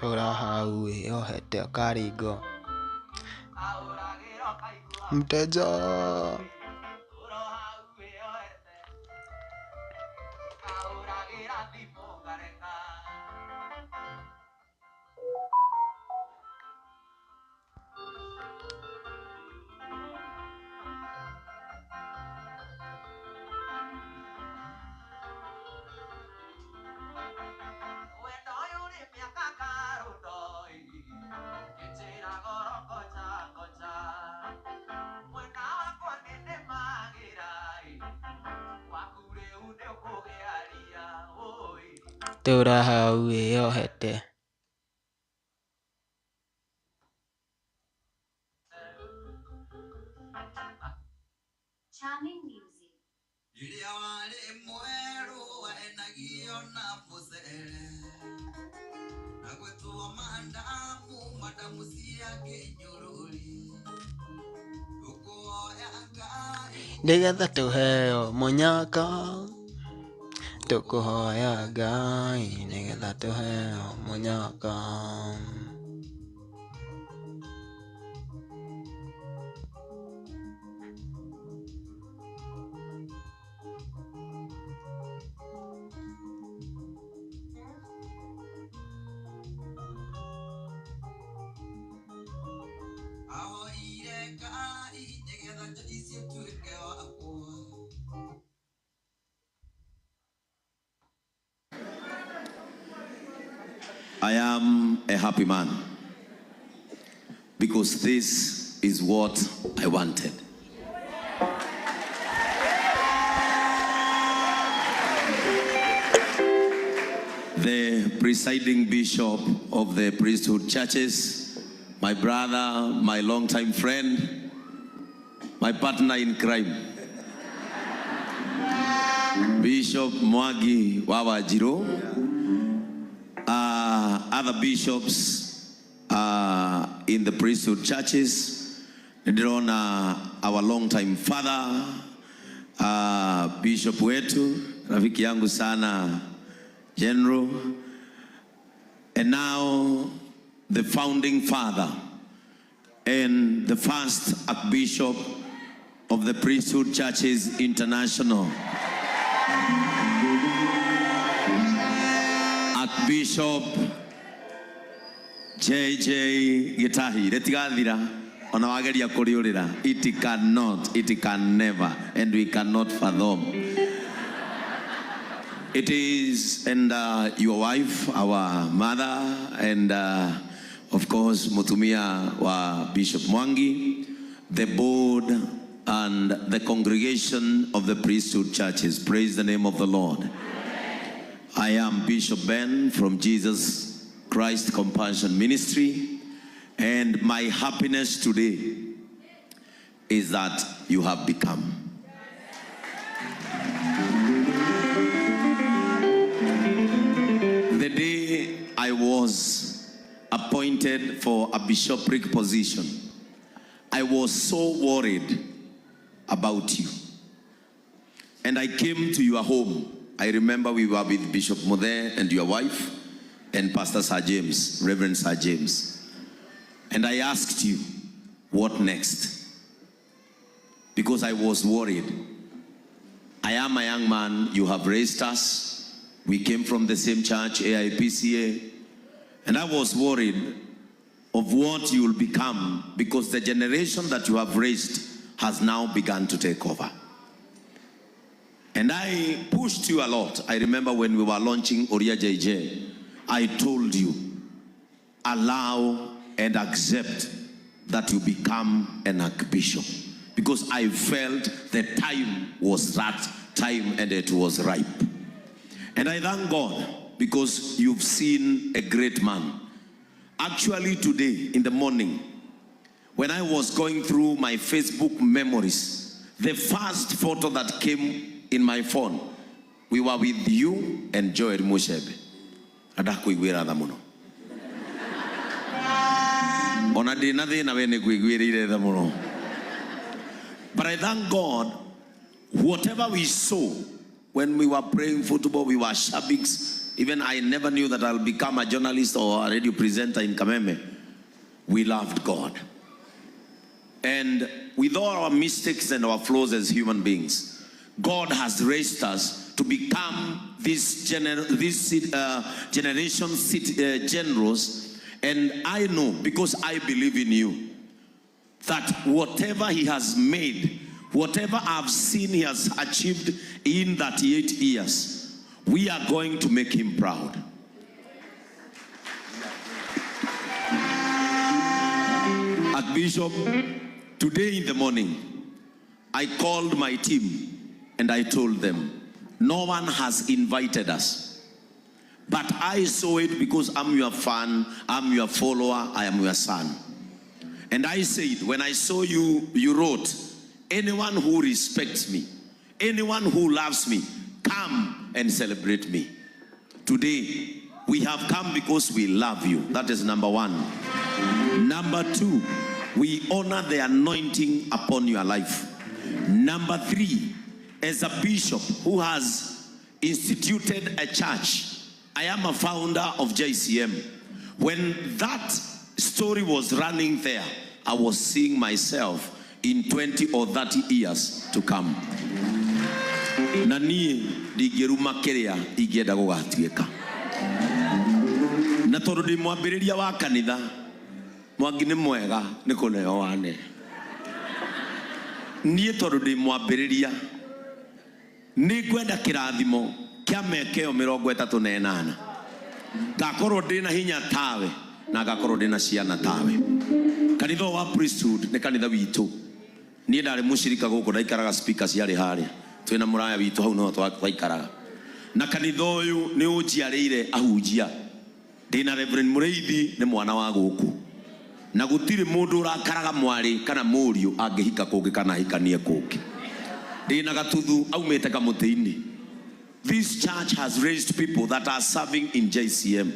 Hau yohete akaringo mteja tura hau yohete. Charming music. Ndigetha tuheo munyaka tukuhoya Ngai, ndigetha tuheo munyaka. I am a happy man because this is what I wanted. The presiding bishop of the priesthood churches, my brother, my longtime friend, my partner in crime, Bishop Mwagi Wawajiro, other bishops in the priesthood churches, our longtime father, Bishop wetu, rafiki yangu sana, General, and now the founding father and the first Archbishop of the Priesthood Churches International, Archbishop JJ Gitahi. Retigadira onawageria kuriurira. It cannot, it can never, and we cannot fathom. It is, and your wife, our mother, and of course Mutumia wa Bishop Mwangi, the board and the congregation of the priesthood churches. Praise the name of the Lord. Amen. I am Bishop Ben from Jesus Christ Compassion Ministry, and my happiness today is that you have become. The day I was appointed for a bishopric position, I was so worried about you. And I came to your home. I remember we were with Bishop Mode and your wife and Pastor Sir James, Reverend Sir James. And I asked you, what next? Because I was worried. I am a young man, you have raised us. We came from the same church, AIPCA. And I was worried of what you will become, because the generation that you have raised has now begun to take over. And I pushed you a lot. I remember when we were launching Oria JJ, I told you, allow and accept that you become an archbishop, because I felt the time was that time and it was ripe. And I thank God because you've seen a great man. Actually today in the morning, when I was going through my Facebook memories, the first photo that came in my phone, we were with you and Joel Mushebe. Adakuigwira damuno. Ona dinadi na wene kuigwira damuno. But I thank God, whatever we saw when we were praying football, we were shabbies, Even I never knew that I'll become a journalist or a radio presenter in Kameme. We loved God. And with all our mistakes and our flaws as human beings, God has raised us to become this generation generals. And I know, because I believe in you, that whatever he has made, whatever I've seen he has achieved in 38 years, we are going to make him proud. Archbishop, today in the morning, I called my team and I told them, no one has invited us. But I saw it because I'm your fan, I'm your follower, I am your son. And I said, when I saw you, you wrote, anyone who respects me, anyone who loves me, come and celebrate me. Today, we have come because we love you. That is number one. Number two, we honor the anointing upon your life. Number three, as a bishop who has instituted a church, I am a founder of JCM. When that story was running there, I was seeing myself in 20 or 30 years to come. Nani digiruma kerea igenda gugatuika. Na tondu ndi mwambiriria wa kanitha, Mwangi ni mwega ni kuneo wane. Nie tondu ndi mwambiriria, ni kwenda kirathimo kia mekeo 38. Ngakorwo ndina hinya tawe na ngakorwo ndina ciana tawe. Kanitha wa priesthood ni kanitha witu. Nie ndari mushirika guku ndaikaraga speakers yari haria. Twina muraya witu hau no twaikaraga. Na kanitha uyu ni unjiarire ahunjia. Ndina Reverend Mureithi ni mwana wa guku. Na gutire mundu urakaraga mwari kana muriu angihika kungi kana hikanie kungi. Ndina Gatuthu aumete kamutini. This church has raised people that are serving in JCM.